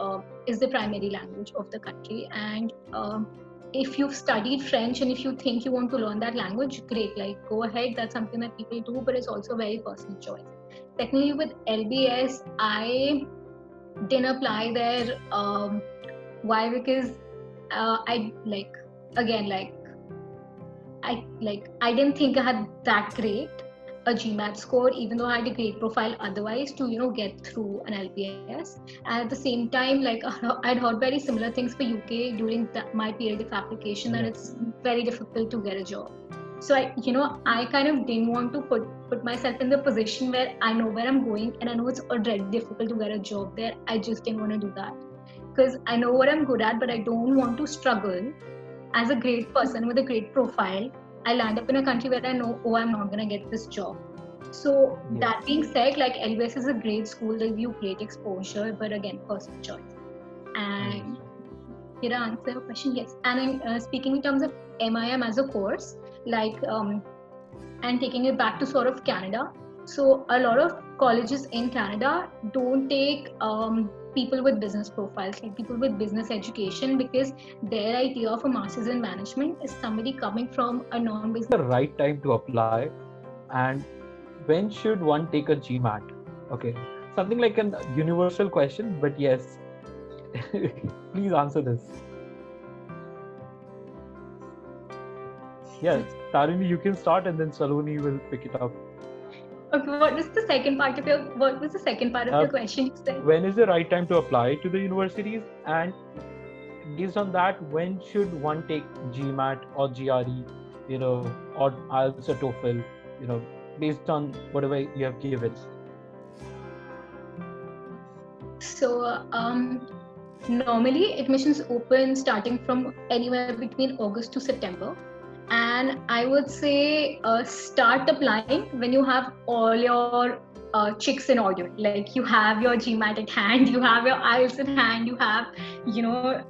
is the primary language of the country. And if you've studied French and if you think you want to learn that language, great, like go ahead. That's something that people do, but it's also a very personal choice. Technically with LBS, I didn't apply there. Why? Because I didn't think I had that great a GMAT score, even though I had a great profile otherwise to get through an LBS. And at the same time, like I'd heard very similar things for UK during my period of application, that it's very difficult to get a job. So I kind of didn't want to put myself in the position where I know where I'm going and I know it's already difficult to get a job there. I just didn't want to do that, because I know what I'm good at, but I don't want to struggle as a great person with a great profile. I land up in a country where I know, I'm not going to get this job. So that being said, like LBS is a great school, they give you great exposure, but again, personal choice. And did I answer your question? Yes. And in, speaking in terms of MIM as a course, like, and taking it back to sort of Canada. So a lot of colleges in Canada don't take people with business profiles, like people with business education, because their idea of a master's in management is somebody coming from a non-business. The right time to apply, and when should one take a GMAT? Okay, something like a universal question, but yes, please answer this. Yes, Tarini, you can start, and then Saloni will pick it up. Okay, what was the second part of your question? You said? When is the right time to apply to the universities, and based on that, when should one take GMAT or GRE, or IELTS or TOEFL, based on whatever you have given? So normally admissions open starting from anywhere between August to September. And I would say start applying when you have all your chicks in order. Like you have your GMAT at hand, you have your IELTS in hand, you have, you're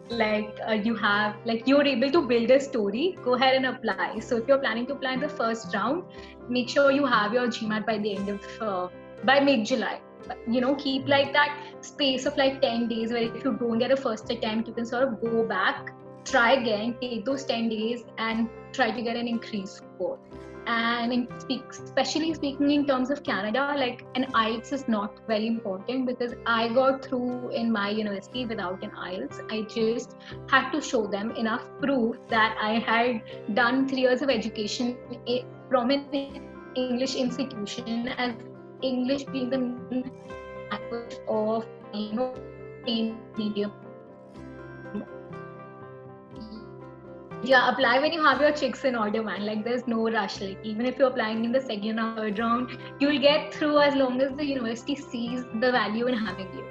able to build a story. Go ahead and apply. So if you're planning to apply in the first round, make sure you have your GMAT by the end of by mid-July. Keep like that space of like 10 days where if you don't get a first attempt, you can sort of go back, try again, take those 10 days and try to get an increased score. And especially speaking in terms of Canada, like an IELTS is not very important because I got through in my university without an IELTS. I just had to show them enough proof that I had done 3 years of education from an English institution, as English being the main language of medium. Yeah, apply when you have your chicks in order, man. Like there's no rush. Like even if you're applying in the second or third round, you'll get through as long as the university sees the value in having you.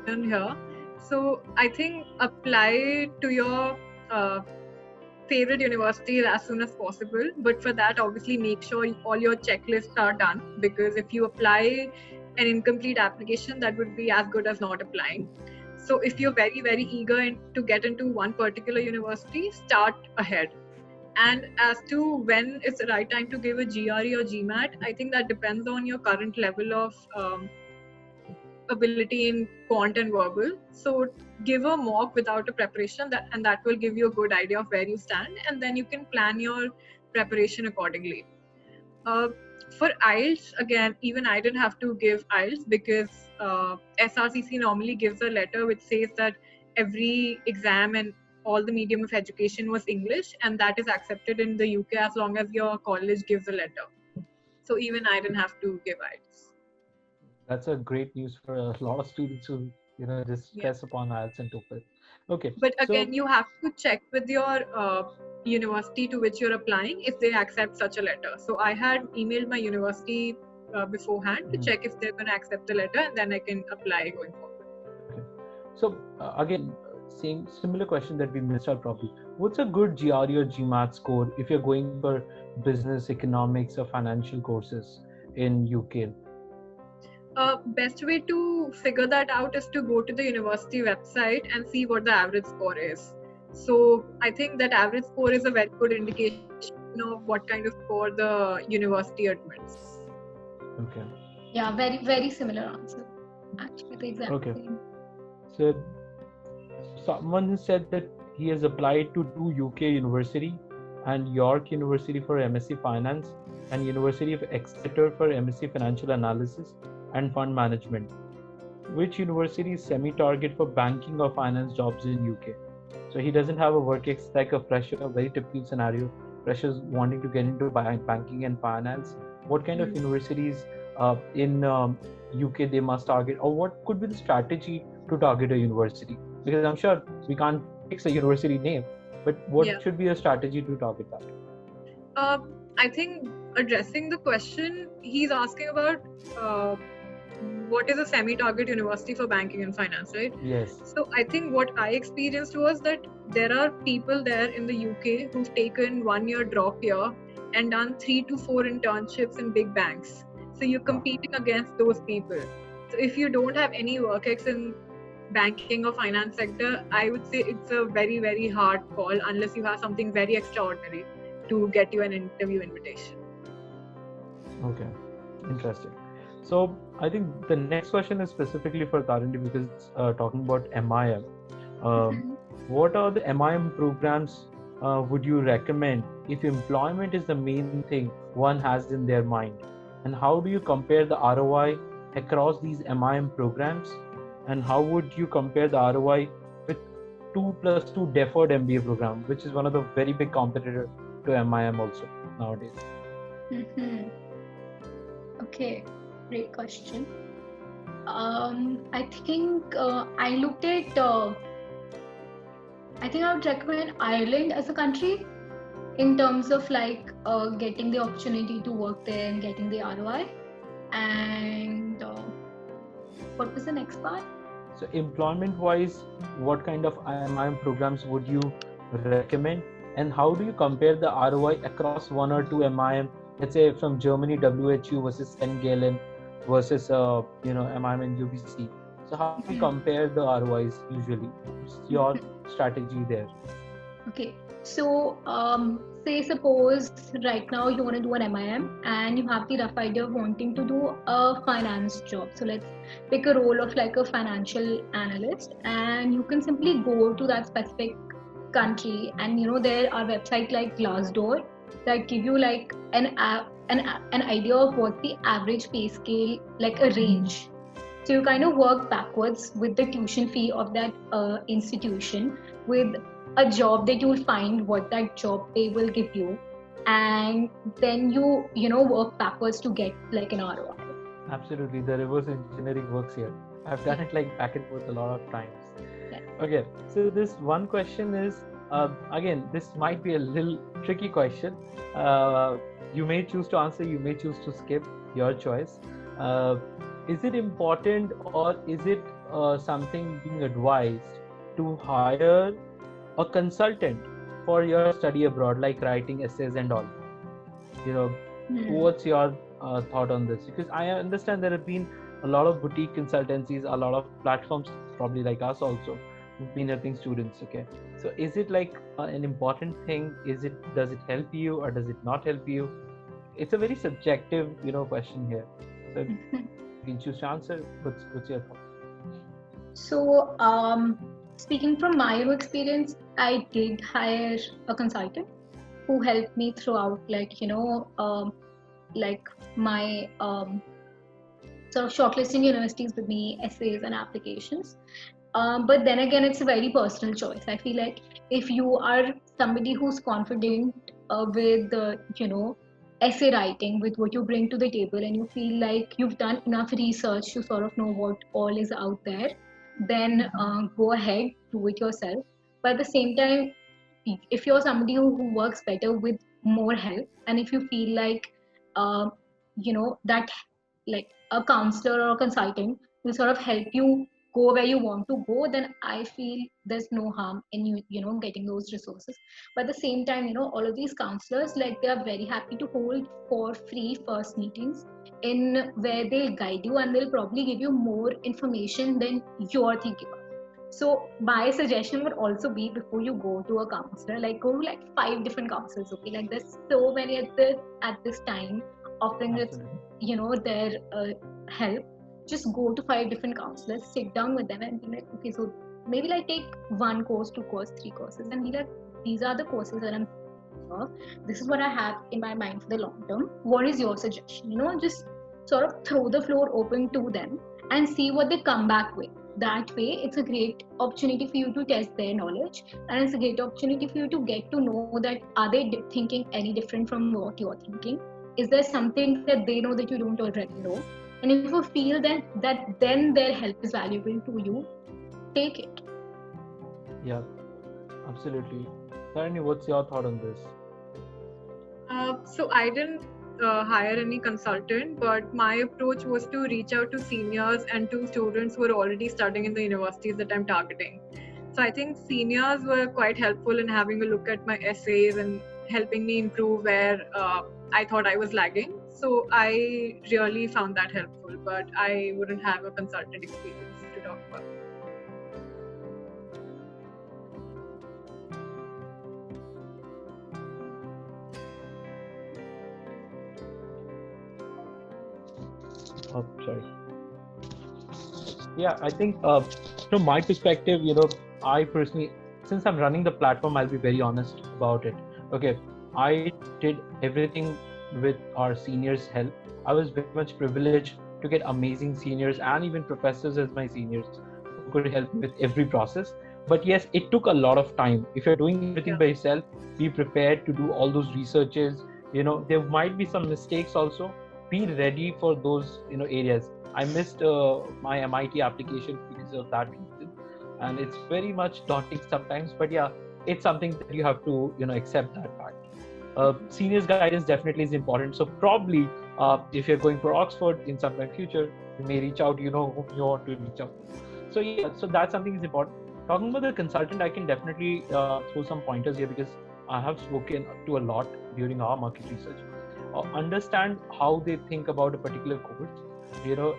Here, so I think apply to your favorite universities as soon as possible. But for that, obviously make sure all your checklists are done, because if you apply an incomplete application, that would be as good as not applying. So if you're very, very eager to get into one particular university, start ahead. And as to when is the right time to give a GRE or GMAT, I think that depends on your current level of ability in quant and verbal. So give a mock without a preparation, and that will give you a good idea of where you stand, and then you can plan your preparation accordingly. For IELTS, again, even I didn't have to give IELTS because SRCC normally gives a letter which says that every exam and all the medium of education was English, and that is accepted in the UK as long as your college gives a letter. So even I didn't have to give IELTS. That's a great news for a lot of students who just stress upon IELTS and TOEFL. Okay. But again, you have to check with your university to which you're applying if they accept such a letter. So I had emailed my university beforehand to check if they're going to accept the letter, and then I can apply going forward. Okay. So again, similar question that we missed out probably. What's a good GRE or GMAT score if you're going for business, economics, or financial courses in UK? Best way to figure that out is to go to the university website and see what the average score is. So I think that average score is a very good indication of what kind of score the university admits. Okay. Yeah, very, very similar answer. Actually, the exact same. So someone said that he has applied to 2 UK university and York University for MSc Finance and University of Exeter for MSc Financial Analysis and Fund Management. Which university is semi-target for banking or finance jobs in UK? So he doesn't have a work like a fresher, a very typical scenario. Freshers wanting to get into banking and finance. What kind of universities in UK they must target, or what could be the strategy to target a university? Because I'm sure we can't fix a university name, but what should be a strategy to target that? I think addressing the question, he's asking about what is a semi-target university for banking and finance, right? Yes. So I think what I experienced was that there are people there in the UK who've taken 1 year drop year and done 3 to 4 internships in big banks. So you're competing against those people. So if you don't have any work ex in banking or finance sector, I would say it's a very, very hard call unless you have something very extraordinary to get you an interview invitation. Okay, interesting. So I think the next question is specifically for Tarini because it's talking about MIM. What are the MIM programs would you recommend if employment is the main thing one has in their mind? And how do you compare the ROI across these MIM programs? And how would you compare the ROI with 2+2 deferred MBA program, which is one of the very big competitor to MIM also nowadays? Okay, great question. I think I looked at. I think I would recommend Ireland as a country. in terms of like getting the opportunity to work there and getting the ROI. And what was the next part? So employment wise, what kind of IMIM programs would you recommend, and how do you compare the ROI across one or two MIM, let's say from Germany, WHO versus St. Gallen versus MIM and UBC? So how do you compare the ROIs usually? What's your strategy there? Okay, so say suppose right now you want to do an MIM and you have the rough idea of wanting to do a finance job. So let's pick a role of like a financial analyst, and you can simply go to that specific country, and there are websites like Glassdoor that give you like an idea of what the average pay scale, like a range. So you kind of work backwards with the tuition fee of that institution, with a job that you will find what that job pay will give you, and then you work backwards to get like an ROI. Absolutely, the reverse engineering works here. I've done it like back and forth a lot of times. Yeah. Okay, so this one question is again, this might be a little tricky question. You may choose to answer, you may choose to skip, your choice. Is it important, or is it something being advised to hire a consultant for your study abroad, like writing essays and all? What's your thought on this? Because I understand there have been a lot of boutique consultancies, a lot of platforms, probably like us also, who've been helping students. Okay, so is it like an important thing? Does it help you or does it not help you? It's a very subjective question here, so you can choose to answer. What's your thought? So speaking from my own experience, I did hire a consultant who helped me throughout, like my sort of shortlisting universities with me, essays and applications. But then again, it's a very personal choice. I feel like if you are somebody who's confident with essay writing, with what you bring to the table, and you feel like you've done enough research to sort of know what all is out there, then go ahead, do it yourself. But at the same time, if you're somebody who works better with more help, and if you feel like that like a counselor or a consultant will sort of help you go where you want to go, then I feel there's no harm in you getting those resources. But at the same time, all of these counselors, like, they are very happy to hold for free first meetings in where they'll guide you, and they'll probably give you more information than you're thinking of. So my suggestion would also be, before you go to a counselor, like, go to like 5 different counselors. Okay, like, there's so many at this time offering their help. Just go to 5 different counselors, sit down with them and be like, okay, so maybe like take 1 course, 2 courses, 3 courses, and be like, these are the courses that I'm of. This is what I have in my mind for the long term. What is your suggestion? Just sort of throw the floor open to them and see what they come back with. That way, it's a great opportunity for you to test their knowledge, and it's a great opportunity for you to get to know that are they thinking any different from what you're thinking? Is there something that they know that you don't already know? And if you feel that then their help is valuable to you, take it. Yeah, absolutely. Tarini, what's your thought on this? So I didn't hire any consultant, but my approach was to reach out to seniors and to students who are already studying in the universities that I'm targeting. So I think seniors were quite helpful in having a look at my essays and helping me improve where I thought I was lagging. So I really found that helpful, but I wouldn't have a consultant experience to talk about. Oh, sorry. Yeah, I think from my perspective, I personally, since I'm running the platform, I'll be very honest about it. Okay, I did everything with our seniors' help. I was very much privileged to get amazing seniors and even professors as my seniors who could help me with every process. But yes, it took a lot of time. If you're doing everything by yourself, be prepared to do all those researches. There might be some mistakes also. Be ready for those areas. I missed my MIT application because of that reason, and it's very much daunting sometimes. But yeah, it's something that you have to accept that fact. Seniors guidance definitely is important. So probably if you're going for Oxford in some time future, you may reach out, whom you want to reach out to. So yeah, so that's something is important. Talking about the consultant, I can definitely throw some pointers here, because I have spoken to a lot during our market research. Understand how they think about a particular course,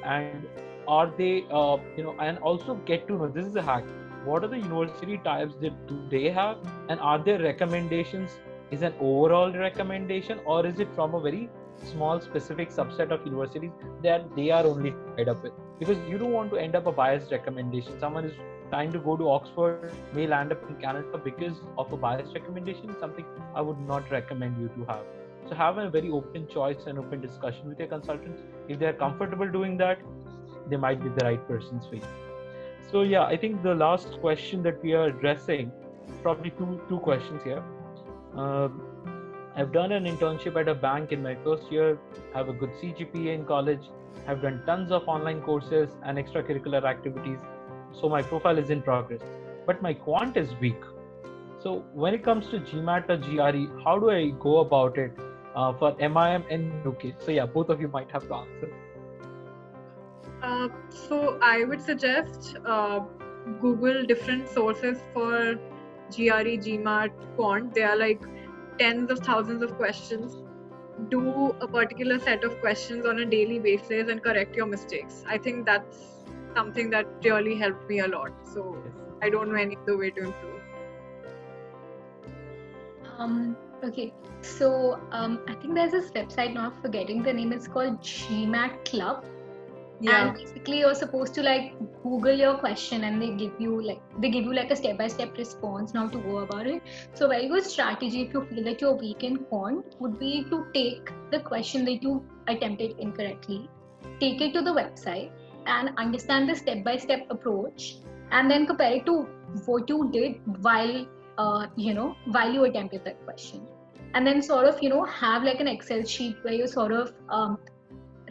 and are they, and also get to know, this is a hack, what are the university types that do they have, and are their recommendations is an overall recommendation, or is it from a very small specific subset of universities that they are only tied up with? Because you don't want to end up a biased recommendation. Someone is trying to go to Oxford may land up in Canada because of a biased recommendation, something I would not recommend you to have. So have a very open choice and open discussion with your consultants. If they are comfortable doing that, they might be the right persons for you. So yeah, I think the last question that we are addressing, probably two questions here. I've done an internship at a bank in my first year, have a good CGPA in college, have done tons of online courses and extracurricular activities. So my profile is in progress, but my quant is weak. So when it comes to GMAT or GRE, how do I go about it for MIM and UK? So yeah, both of you might have to answer. So I would suggest Google different sources for GRE, GMAT, quant. There are like tens of thousands of questions. Do a particular set of questions on a daily basis and correct your mistakes. I think that's something that really helped me a lot. So I don't know any other way to improve. Okay, so I think there's this website, not forgetting the name, it's called GMAT Club. Yeah. And basically you're supposed to like Google your question, and they give you like a step-by-step response now to go about it. So very good strategy if you feel that you're weak in quant would be to take the question that you attempted incorrectly, take it to the website and understand the step-by-step approach, and then compare it to what you did while you attempted that question, and then sort of have like an Excel sheet where you're sort of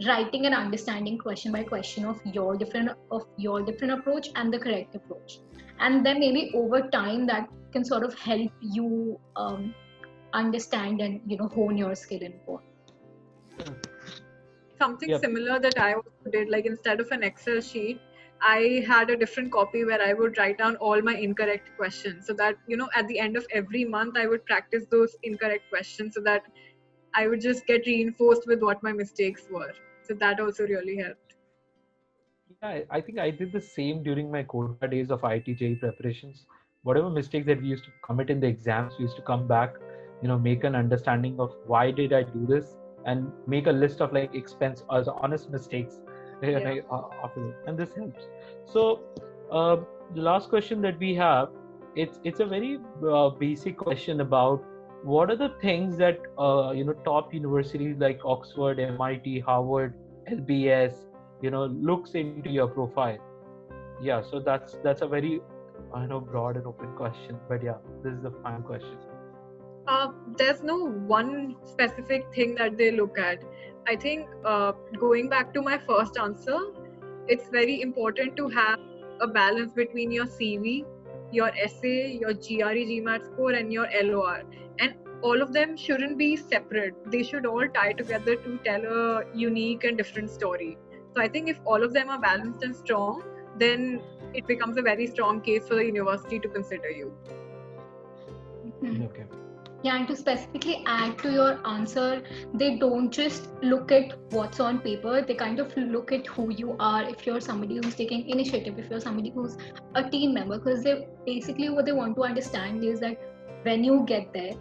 writing and understanding question by question of your different approach and the correct approach, and then maybe over time that can sort of help you understand and hone your skill in quant. Something similar that I also did, like instead of an Excel sheet, I had a different copy where I would write down all my incorrect questions, so that at the end of every month I would practice those incorrect questions, so that I would just get reinforced with what my mistakes were. So that also really helped. Yeah, I think I did the same during my quota days of IIT JEE preparations. Whatever mistakes that we used to commit in the exams, we used to come back, make an understanding of why did I do this, and make a list of like expense as honest mistakes after that. And this helps. So the last question that we have, it's a very basic question about what are the things that top universities like Oxford, MIT, Harvard, LBS, looks into your profile. Yeah, so that's a very broad and open question, but yeah, this is the final question. There's no one specific thing that they look at. I think going back to my first answer, it's very important to have a balance between your CV, your essay, your GRE, GMAT score, and your LOR. And all of them shouldn't be separate. They should all tie together to tell a unique and different story. So I think if all of them are balanced and strong, then it becomes a very strong case for the university to consider you. Okay. Yeah, and to specifically add to your answer, they don't just look at what's on paper, they kind of look at who you are, if you're somebody who's taking initiative, if you're somebody who's a team member, because they basically what they want to understand is that when you get there,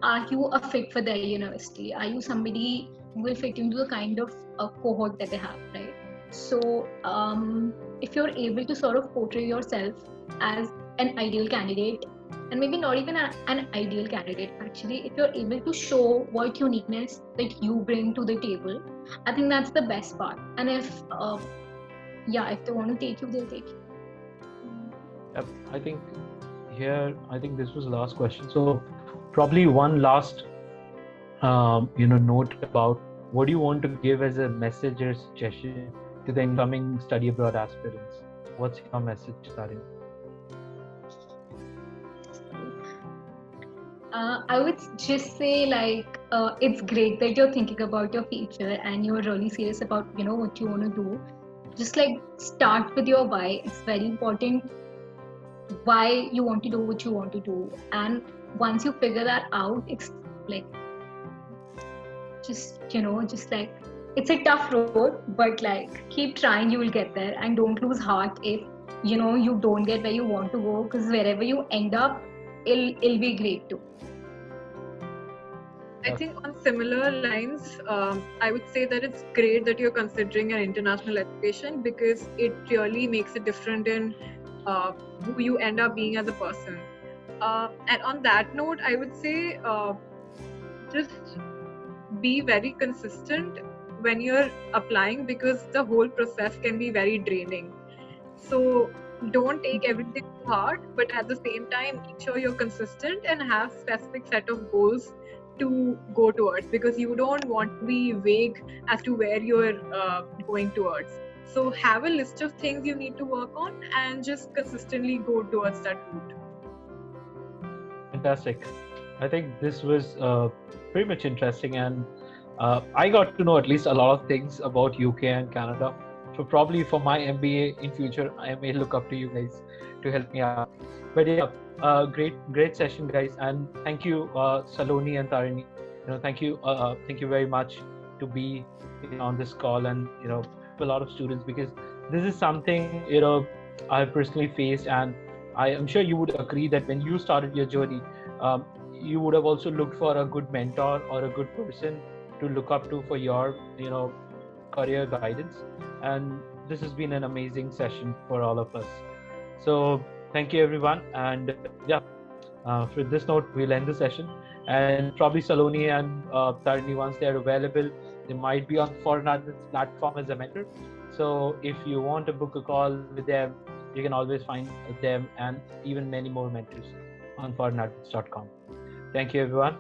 are you a fit for their university? Are you somebody who will fit into the kind of cohort that they have, right? So if you're able to sort of portray yourself as an ideal candidate, and maybe not even an ideal candidate, actually, if you're able to show what uniqueness that you bring to the table, I think that's the best part. And if they want to take you, they'll take you. Yep, I think this was the last question. So probably one last note about what do you want to give as a message or suggestion to the incoming study abroad aspirants. What's your message, Tarin? I would just say it's great that you're thinking about your future and you're really serious about what you want to do. Just start with your why. It's very important why you want to do what you want to do, and once you figure that out, it's like just it's a tough road, but keep trying, you will get there, and don't lose heart if you don't get where you want to go, because wherever you end up, it'll be great too. I think on similar lines, I would say that it's great that you're considering an international education, because it really makes it different in who you end up being as a person. And on that note, I would say just be very consistent when you're applying, because the whole process can be very draining. So don't take everything to heart, but at the same time, make sure you're consistent and have specific set of goals to go towards, because you don't want to be vague as to where you're going towards. So have a list of things you need to work on and just consistently go towards that route. Fantastic. I think this was pretty much interesting, and I got to know at least a lot of things about UK and Canada. So probably for my MBA in future, I may look up to you guys to help me out. But yeah, great session, guys, and thank you, Saloni and Tarini. Thank you very much to be on this call, and a lot of students, because this is something I've personally faced, and I am sure you would agree that when you started your journey, you would have also looked for a good mentor or a good person to look up to for your career guidance, and this has been an amazing session for all of us. So thank you, everyone, and for this note, we'll end the session. And probably Saloni and Tarini, once they're available, they might be on Foreign Admins platform as a mentor. So if you want to book a call with them, you can always find them and even many more mentors on foreignadmins.com. Thank you, everyone.